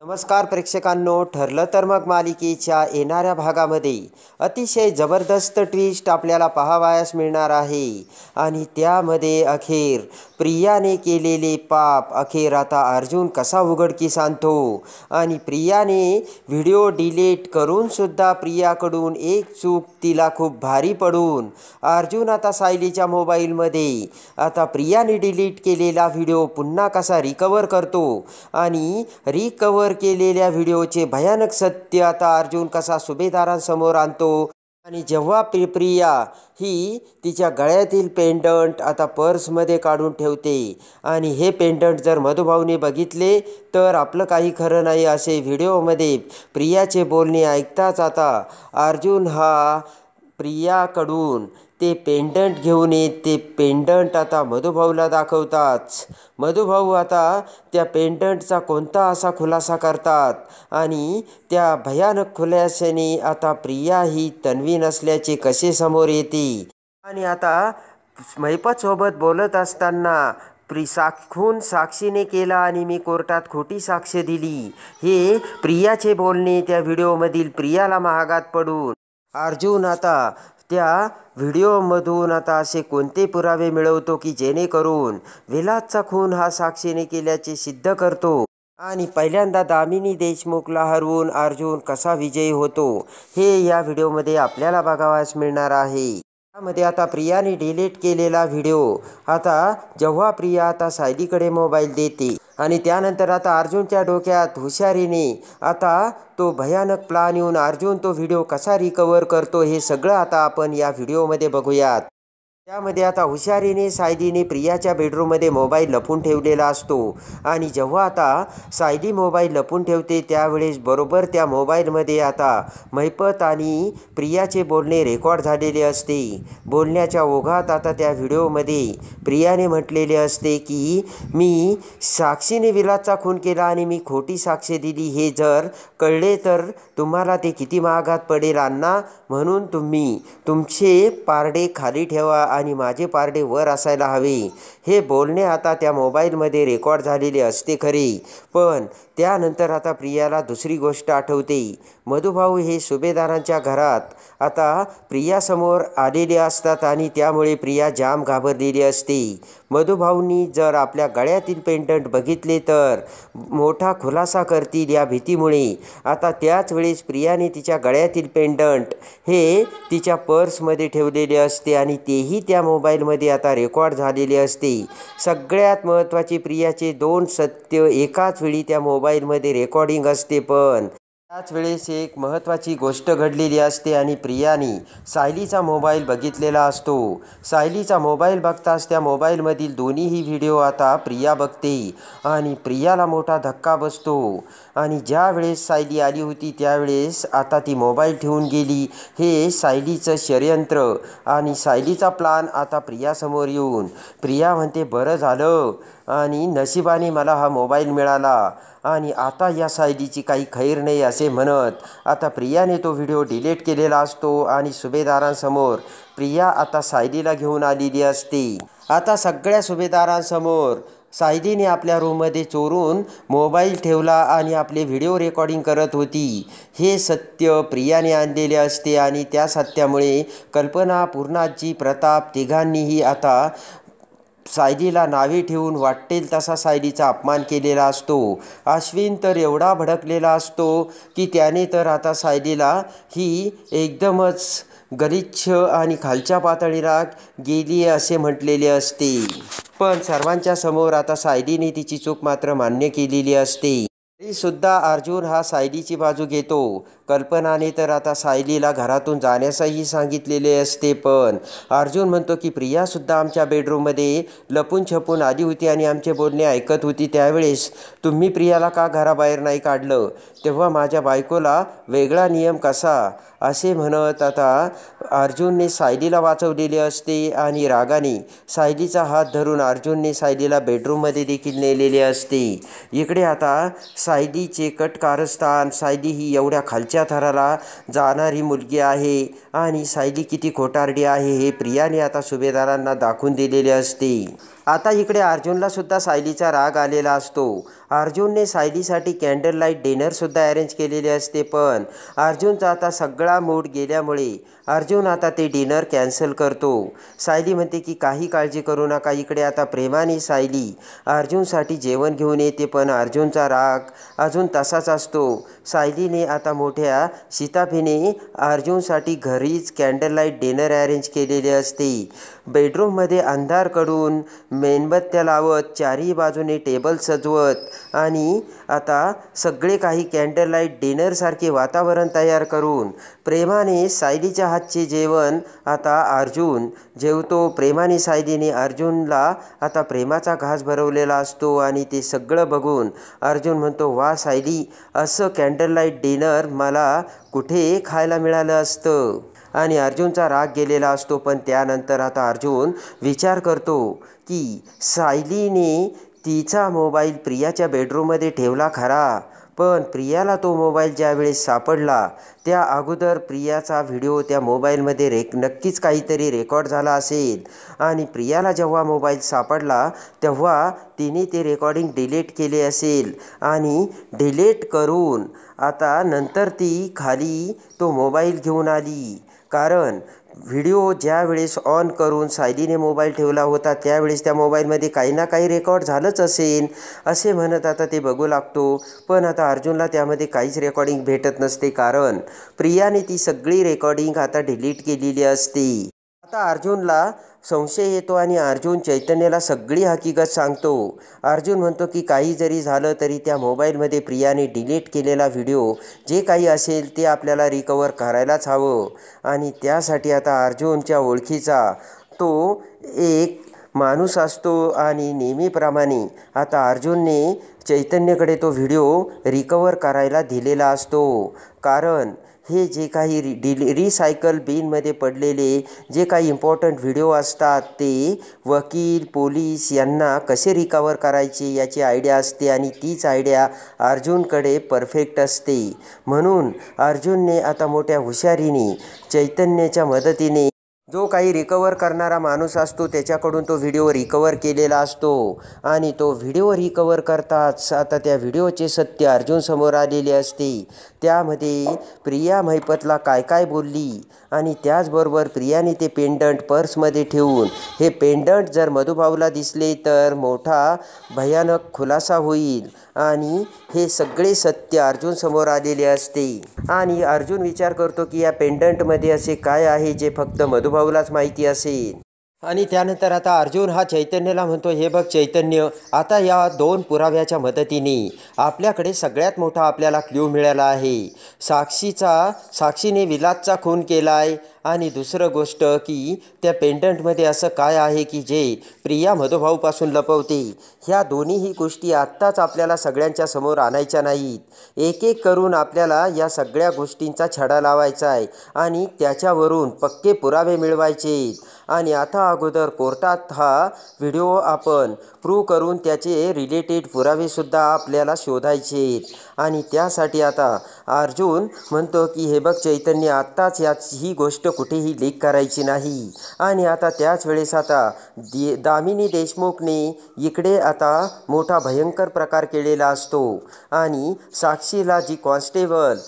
नमस्कार प्रेक्षकांनो, ठरलं तर मग मालिकेच्या येणाऱ्या भागामध्ये अतिशय जबरदस्त ट्विस्ट आपल्याला पाहावयास मिळणार आहे आणि त्यामध्ये अखेर प्रियाने केलेले पाप अखेर आता अर्जुन कसा उघडकीस आणतो आणि प्रियाने व्हिडिओ डिलीट करूनसुद्धा प्रियाकडून एक चूक तिला खूप भारी पडून अर्जुन आता सायलीच्या मोबाईलमध्ये आता प्रियाने डिलीट केलेला व्हिडिओ पुन्हा कसा रिकवर करतो आणि रिकवर केलेल्या व्हिडिओचे भयानक सत्य आता अर्जुन कसा सुभेदारांसमोर आणतो आणि जेव्हा प्रिया ही तिच्या गळ्यातील पेंडंट आता पर्समध्ये काढून ठेवते आणि हे पेंडंट जर मधुभाऊने बघितले तर आपलं काही खरं नाही असे व्हिडिओमध्ये प्रियाचे बोलणे ऐकताच आता अर्जुन हा प्रियाकडून ते पेंडंट घेऊन येत ते पेंडंट आता मधुभाऊला दाखवताच मधुभाऊ आता त्या पेंडंटचा कोणता असा खुलासा करतात आणि त्या भयानक खुलाशाने आता प्रिया ही तन्वी नसल्याचे कसे समोर येते आणि आता महिपतसोबत बोलत असताना खून साक्षीने केला आणि मी कोर्टात खोटी साक्ष दिली हे प्रियाचे बोलणे त्या व्हिडिओमधील प्रियाला महागात पडून अर्जुन आता त्या व्हिडिओमधून आता असे कोणते पुरावे मिळवतो की जेणेकरून विलासचा खून हा साक्षीने केल्याचे सिद्ध करतो आणि पहिल्यांदा दामिनी देशमुखला हरवून अर्जुन कसा विजयी होतो हे या व्हिडिओमध्ये आपल्याला बघावयास मिळणार आहे। त्यामध्ये आता प्रियाने डिलीट केलेला व्हिडिओ आता जेव्हा प्रिया आता सायलीकडे मोबाईल देते आणि त्यानंतर आता अर्जुनच्या डोक्यात हुशारीने आता तो भयानक प्लान येऊन अर्जुन तो व्हिडिओ कसा रिकवर करतो हे सगळं आता आपण या व्हिडिओमध्ये बघूयात। त्यामध्ये आता हुशारीने सायलीने प्रियाच्या बेडरूममध्ये मोबाईल लपून ठेवलेला असतो आणि जेव्हा आता सायली मोबाईल लपून ठेवते त्यावेळेस बरोबर त्या मोबाईलमध्ये आता महिपत आणि प्रियाचे बोलणे रेकॉर्ड झालेले असते। बोलण्याच्या ओघात आता त्या व्हिडिओमध्ये प्रियाने म्हटलेले असते की मी साक्षीने विलासचा खून केला आणि मी खोटी साक्ष दिली हे जर कळले तर तुम्हाला ते किती महागात पडेल अण्णा, म्हणून तुम्ही तुमचे पारडे खाली ठेवा आणि माझे पारडे वर असायला हवे। हे बोलणे आता त्या मोबाईलमध्ये रेकॉर्ड झालेले असते खरे, पण त्यानंतर आता प्रियाला दुसरी गोष्ट आठवते। मधुभाऊ हे सुभेदारांच्या घरात आता प्रियासमोर आलेले असतात आणि त्यामुळे प्रिया जाम घाबरलेली असते। मधुभाऊंनी जर आपल्या गळ्यातील पेंडंट बघितले तर मोठा खुलासा करतील या भीतीमुळे आता त्याच वेळेस प्रियाने तिच्या गळ्यातील पेंडंट हे तिच्या पर्समध्ये ठेवलेले असते आणि तेही त्या मोबाईलमध्ये आता रेकॉर्ड झालेले असते। सगळ्यात महत्त्वाचे प्रियाचे दोन सत्य एकाच वेळी त्या मोबाईलमध्ये रेकॉर्डिंग असते, पण त्याच वेळेस एक महत्त्वाची गोष्ट घडलेली असते आणि प्रियाने सायलीचा मोबाईल बघितलेला असतो। सायलीचा मोबाईल बघताच त्या मोबाईलमधील दोन्हीही व्हिडिओ आता प्रिया बघते आणि प्रियाला मोठा धक्का बसतो आणि ज्या वेळेस सायली आली होती त्यावेळेस आता ती मोबाईल ठेवून गेली हे सायलीचं षडयंत्र आणि सायलीचा प्लान आता प्रियासमोर येऊन प्रिया म्हणते बरं झालं आणि नशिबाने मला हा मोबाईल मिळाला आणि आता या सायलीची काही खैर नाही असे म्हणत आता प्रियाने तो व्हिडिओ डिलीट केलेला असतो आणि सुभेदारांसमोर प्रिया आता सायलीला घेऊन आलेली असते। आता सगळ्या सुभेदारांसमोर सायलीने आपल्या रूममध्ये चोरून मोबाईल ठेवला आणि आपले व्हिडिओ रेकॉर्डिंग करत होती हे सत्य प्रियाने आणलेले असते आणि त्या सत्यामुळे कल्पना, पूर्णाजी, प्रताप तिघांनीही आता सायलीला नावे ठेवून वाटेल तसा सायलीचा अपमान केलेला असतो। अश्विन तर एवढा भडकलेला असतो की त्याने तर आता सायलीला ही एकदमच गलिच्छ आणि खालच्या पातळीला गेली असे म्हटलेले असते, पण सर्वांच्या समोर आता सायलीने तिची चूक मात्र मान्य केलेली असते। तरीसुद्धा अर्जुन हा सायलीची बाजू घेतो। कल्पनाने तर आता सायलीला घरातून जाण्यासही सांगितलेले असते, पण अर्जुन म्हणतो की प्रियासुद्धा आमच्या बेडरूममध्ये लपून छपून आली होती आणि आमचे बोलणे ऐकत होती, त्यावेळेस तुम्ही प्रियाला का घराबाहेर नाही काढलं, तेव्हा माझ्या बायकोला वेगळा नियम कसा असे म्हणत आता अर्जुनने सायलीला वाचवलेले असते आणि रागाने सायलीचा हात धरून अर्जुनने सायलीला बेडरूममध्ये देखील नेलेले असते। इकडे आता सायलीचे कट कारस्थान, सायली ही एवढ्या खालच्या थराला जाणारी मुलगी आहे आणि सायली किती खोटारडी आहे हे प्रियाने आता सुभेदारांना दाखवून दिलेले असते। आता इकडे अर्जुनला सुद्धा सायलीचा राग आलेला असतो अर्जुनने सायलीसाठी कॅन्डल लाईट डिनरसुद्धा अरेंज केलेले असते, पण अर्जुनचा आता सगळा मूड गेल्यामुळे अर्जुन आता ते डिनर कॅन्सल करतो. सायली म्हणते की काही काळजी करू नका. इकडे आता प्रेमाने सायली अर्जुनसाठी जेवण घेऊन येते, पण अर्जुनचा राग अजून तसाच असतो. सायलीने आता मोठ्या शिताफीने अर्जुनसाठी घरीच कॅन्डल लाईट डिनर अरेंज केलेले असते. बेडरूममध्ये अंधार कडून मेणबत्त्या लावत, चारही बाजूने टेबल सजवत आणि आता सगळे काही कॅन्डल लाईट डिनरसारखे वातावरण तयार करून प्रेमाने सायलीच्या हातचे जेवण आता अर्जुन जेवतो. प्रेमाने सायलीने अर्जुनला आता प्रेमाचा घास भरवलेला असतो आणि ते सगळं बघून अर्जुन म्हणतो, वा सायली, असं कॅन्डल लाईट डिनर मला कुठे खायला मिळालं असतं. आणि अर्जुनचा राग गेलेला असतो. पण त्यानंतर आता अर्जुन विचार करतो की सायलीने तिचा मोबाईल प्रियाच्या बेडरूममध्ये ठेवला खरा, पण प्रियाला तो मोबाईल ज्यावेळेस सापडला त्या अगोदर प्रियाचा व्हिडिओ त्या मोबाईलमध्ये नक्कीच काहीतरी रेकॉर्ड झाला असेल. आणि प्रियाला जेव्हा मोबाईल सापडला तेव्हा तिने ते रेकॉर्डिंग डिलीट केले असेल आणि डिलीट करून आता नंतर ती खाली तो मोबाईल घेऊन आली. कारण व्हिडिओ ज्यावेळेस ऑन करून सायलीने मोबाईल ठेवला होता त्यावेळेस त्या मोबाईलमध्ये काही ना काही रेकॉर्ड झालंच असेल असे म्हणत आता ते बघू लागतो. पण आता अर्जुनला त्यामध्ये काहीच रेकॉर्डिंग भेटत नसते, कारण प्रियाने ती सगळी रेकॉर्डिंग आता डिलीट केलेली असते. आता अर्जुनला संशय येतो आणि अर्जुन चैतन्याला सगळी हकीकत सांगतो. अर्जुन म्हणतो की काही जरी झालं तरी त्या मोबाईलमध्ये प्रियाने डिलीट केलेला व्हिडिओ जे काही असेल ते आपल्याला रिकवर करायलाच हवं. आणि त्यासाठी आता अर्जुनच्या ओळखीचा तो एक माणूस असतो आणि नेहमीप्रमाणे आता अर्जुनने चैतन्यकडे तो व्हिडिओ रिकवर करायला दिलेला असतो. कारण हे जे काही रिसायकल बिनमध्ये पडलेले जे काही इम्पॉर्टंट व्हिडिओ असतात ते वकील, पोलीस यांना कसे रिकवर करायचे याची आयडिया असते आणि तीच आयडिया अर्जुनकडे परफेक्ट असते. म्हणून अर्जुनने आता मोठ्या हुशारीने चैतन्याच्या मदतीने जो काही रिकवर करणारा माणूस असतो त्याच्याकडून तो व्हिडिओ रिकवर केलेला असतो. आणि तो व्हिडिओ रिकवर करताच आता त्या व्हिडिओचे सत्य अर्जुनसमोर आलेले असते. त्यामध्ये प्रिया महिपतला काय काय बोलली आणि त्याचबरोबर प्रियाने ते पेंडंट पर्समध्ये ठेवून हे पेंडंट जर मधुभाऊला दिसले तर मोठा भयानक खुलासा होईल आणि हे सगळे सत्य अर्जुनसमोर आलेले असते. आणि अर्जुन विचार करतो की या पेंडंटमध्ये असे काय आहे जे फक्त मधुभाऊलाच माहिती असेल. आणि त्यानंतर आता अर्जुन हा चैतन्याला म्हणतो, हे बघ चैतन्य, आता या 2 पुराव्याच्या मदतीने आपल्याकडे सगळ्यात मोठा आपल्याला क्ल्यू मिळाला आहे. साक्षीने विलासचा खून केला आहे आणि दुसरं गोष्ट की त्या पेंडंटमध्ये असं काय आहे की जे प्रिया मधुभाऊपासून लपवते. ह्या दोन्हीही गोष्टी आत्ताच आपल्याला सगळ्यांच्या समोर आणायच्या नाहीत. एक एक करून आपल्याला या सगळ्या गोष्टींचा छडा लावायचा आहे आणि त्याच्यावरून पक्के पुरावे मिळवायचे. आणि आता अगोदर कोर्टात हा व्हिडिओ आपण प्रूव्ह करून त्याचे रिलेटेड पुरावेसुद्धा आपल्याला शोधायचे. आणि त्यासाठी आता अर्जुन म्हणतो की हे बघ चैतन्य, आत्ताच ही गोष्ट कुठेही लीक करायची नाही. आणि आता त्याच वेळेस आता दामिनी देशमुखने इकडे आता मोठा भयंकर प्रकार केलेला असतो आणि साक्षीला जी कॉन्स्टेबल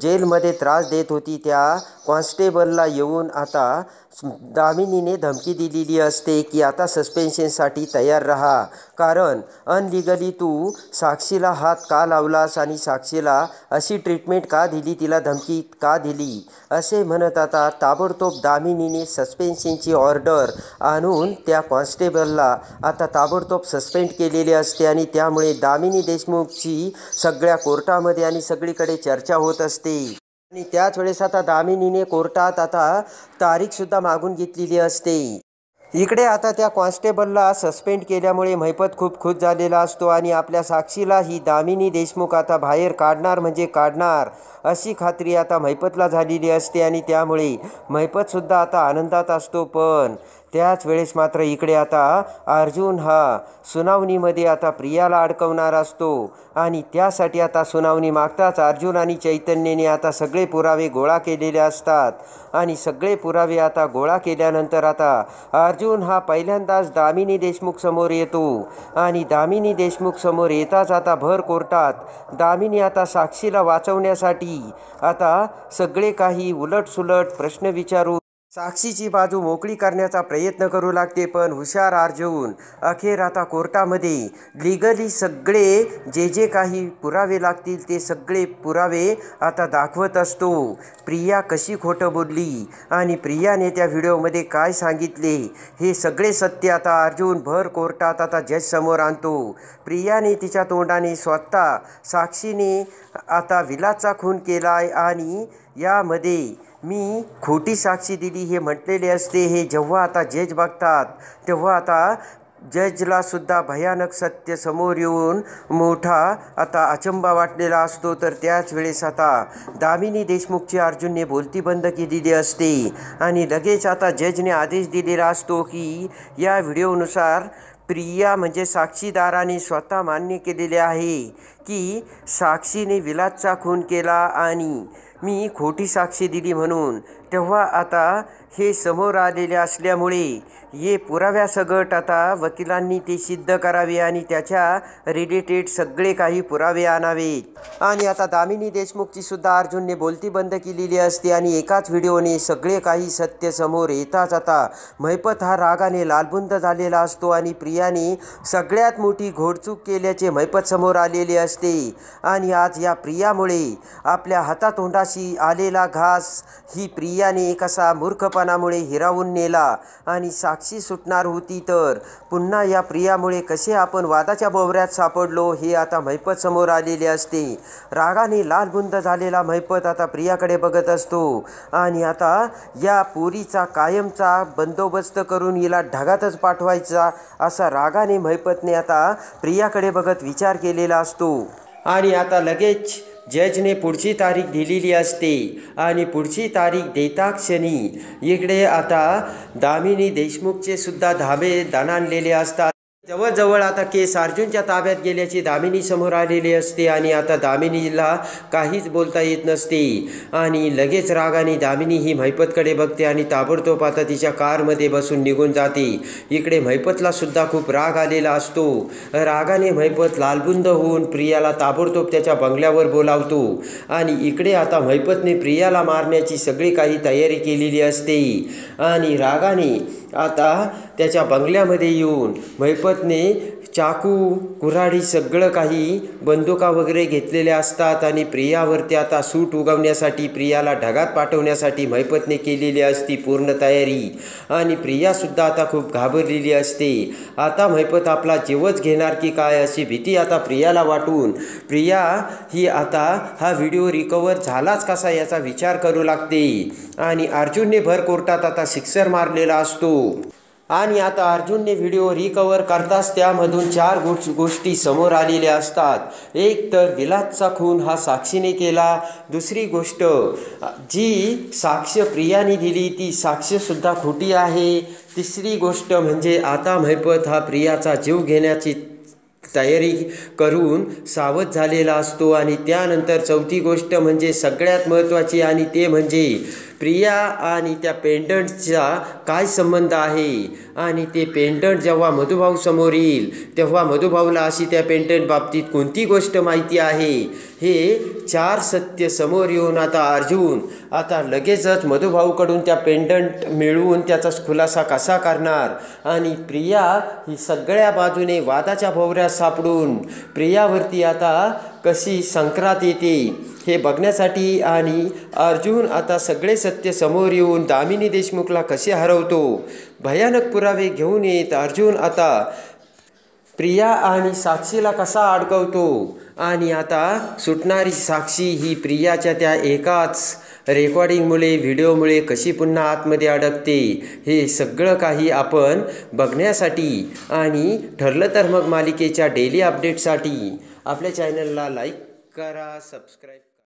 जेलमध्ये त्रास देत होती त्या कॉन्स्टेबलला येऊन आता दामिनीने धमकी दिलेली असते की आता सस्पेन्शनसाठी तयार राहा, कारण अनलिगली तू साक्षीला हात का लावलास आणि साक्षीला अशी ट्रीटमेंट का दिली, तिला धमकी का दिली असे म्हणत आता ताबडतोब दामिनीने सस्पेन्शनची ऑर्डर आणून त्या कॉन्स्टेबलला आता ताबडतोब सस्पेंड केलेले असते. आणि त्यामुळे दामिनी देशमुखची सगळ्या कोर्टामध्ये आणि सगळीकडे चर्चा होत असते. आणि त्याच वेळेस आता दामिनीने कोर्टात आता तारीखसुद्धा मागून घेतलेली असते. इकडे आता त्या कॉन्स्टेबलला सस्पेंड केल्यामुळे महिपत खूप खुश झालेला असतो आणि आपल्या साक्षीला ही दामिनी देशमुख आता बाहेर काढणार म्हणजे काढणार अशी खात्री आता महिपतला झालेली असते. आणि त्यामुळे महिपतसुद्धा आता आनंदात असतो. पण त्याच वेळेस मात्र इकडे आता अर्जुन हा सुनावणीमध्ये आता प्रियाला अडकवणार असतो आणि त्यासाठी आता सुनावणी मागताच अर्जुन आणि चैतन्यने आता सगळे पुरावे गोळा केलेले असतात. आणि सगळे पुरावे आता गोळा केल्यानंतर आता अर्जुन अर्जुन हा पहिल्यांदाच दामिनी देशमुख समोर येतो आणि दामिनी देशमुख समोर येताच आता भर कोर्टात दामिनी आता साक्षीला वाचवण्यासाठी आता सगळे काही उलटसुलट प्रश्न विचारून साक्षीची बाजू मोकळी करण्याचा प्रयत्न करू लागते। पण हुशार अर्जुन अखेर आता कोर्टामध्ये लिगली सगळे जे काही पुरावे लागतील ते सगळे पुरावे आता दाखवत असतो। प्रिया कशी खोटं बोलली आणि प्रियाने त्या व्हिडिओमध्ये काय सांगितले हे सगळे सत्य आता अर्जुन भर कोर्टात आता जज समोर आणतो। प्रियाने तिच्या तोंडाने स्वतः साक्षीने आता विलासचा खून केलाय आणि यामध्ये मी खोटी साक्षी दिली हे म्हटलेले असते। हे जेव्हा आता जज बघतात तेव्हा आता जजला सुद्धा भयानक सत्य समोर येऊन मोठा आता अचंबा वाटलेला असतो। तर त्याच वेळेस आता दामिनी देशमुखची अर्जुनने बोलती बंद केलेली असते आणि लगेच आता जजने आदेश दिलेला असतो की या व्हिडिओनुसार प्रिया म्हणजे साक्षीदाराने स्वतः मान्य केलेले आहे की साक्षीने विलासचा खून केला आणि मी खोटी साक्षी दिली म्हणून। तेव्हा आता हे समोर आलेले असल्यामुळे हे पुराव्यासकट आता वकिलांनी ते सिद्ध करावे आणि त्याच्या रिलेटेड सगळे काही पुरावे आणावेत। आणि आता दामिनी देशमुखची सुद्धा अर्जुनने बोलती बंद केलेली असते आणि एकाच व्हिडिओने सगळे काही सत्य समोर येताच आता महिपत हा रागाने लालबुंद झालेला असतो आणि प्रियाने सगळ्यात मोठी घोडचूक केल्याचे महिपत समोर आलेले असते। आणि आज या प्रियामुळे आपल्या हातातोंडाशी आलेला घास ही प्रियाने कसा मूर्खपणामुळे हिरावून नेला आणि साक्षी सुटणार होती तर पुन्हा या प्रियामुळे कसे आपण वादाच्या भोवऱ्यात सापडलो हे आता महिपत समोर आलेले असते। रागाने लालबुंद झालेला महिपत आता प्रियाकडे बघत असतो आणि आता या पोरीचा कायमचा बंदोबस्त करून हिला ढगातच पाठवायचा असा रागाने महिपतने आता प्रियाकडे बघत विचार केलेला असतो। आणि आता लगेच जजने पुढची तारीख दिलेली असते आणि पुढची तारीख देता क्षणी इकडे आता दामिनी देशमुखचे सुद्धा धाबे दणाणलेले असतात। जवळजवळ आता केस अर्जुनच्या ताब्यात गेल्याची दामिनी समोर आलेली असते आणि आता दामिनीला काहीच बोलता येत नसते आणि लगेच रागाने दामिनी ही महिपतकडे बघते आणि ताबडतोब आता तिच्या कारमध्ये बसून निघून जाते। इकडे महिपतला सुद्धा खूप राग आलेला असतो। रागाने महिपत लालबुंद होऊन प्रियाला ताबडतोब त्याच्या बंगल्यावर बोलावतो आणि इकडे आता महिपतने प्रियाला मारण्याची सगळी काही तयारी केलेली असते आणि रागाने आता त्याच्या बंगल्यामध्ये येऊन महिपतने चाकू कुऱ्हाडी सगळं काही बंदुका वगैरे घेतलेल्या असतात आणि प्रियावरती आता सूट उगवण्यासाठी प्रियाला ढगात पाठवण्यासाठी महिपतने केलेली असती पूर्ण तयारी आणि प्रियासुद्धा आता खूप घाबरलेली असते। आता महिपत आपला जीवच घेणार की काय अशी भीती आता प्रियाला वाटून प्रिया ही आता हा व्हिडिओ रिकवर झालाच कसा याचा विचार करू लागते आणि अर्जुनने भर कोर्टात आता सिक्सर मारलेला असतो। आणि आता अर्जुनने व्हिडिओ रिकवर करताच त्यामधून 4 गोष्टी समोर आलेल्या असतात। एक तर विलासचा खून हा साक्षीने केला, दुसरी गोष्ट जी साक्ष प्रियाने दिली ती साक्षीसुद्धा खोटी आहे, तिसरी गोष्ट म्हणजे आता महिपत हा प्रियाचा जीव घेण्याची तयारी करून सावध झालेला असतो आणि त्यानंतर चौथी गोष्ट म्हणजे सगळ्यात महत्त्वाची आणि ते म्हणजे प्रिया आणि त्या पेंडंटचा काय संबंध आहे आणि ते पेंडंट जेव्हा मधुभाऊ समोर येईल तेव्हा मधुभाऊला अशी त्या पेंडंट बाबतीत कोणती गोष्ट माहिती आहे हे 4 सत्य समोर येऊन आता अर्जुन आता लगेचच मधुभाऊकडून त्या पेंडंट मिळवून त्याचा खुलासा कसा करणार आणि प्रिया ही सगळ्या बाजूने वादाच्या भोवऱ्यात सापडून प्रियावरती आता कशी संक्रांत येते हे बघण्यासाठी आणि अर्जुन आता सगळे सत्य समोर येऊन दामिनी देशमुखला कसे हरवतो भयानक पुरावे घेऊन येत अर्जुन आता प्रिया आणि साक्षीला कसा अडकवतो आणि आता सुटणारी साक्षी ही प्रियाच्या त्या एकाच रेकॉर्डिंगमुळे व्हिडिओमुळे कशी पुन्हा आतमध्ये अडकते हे सगळं काही आपण बघण्यासाठी आणि ठरलं तर मग मालिकेच्या डेली अपडेटसाठी आपल्या चॅनलला लाईक करा, सबस्क्राईब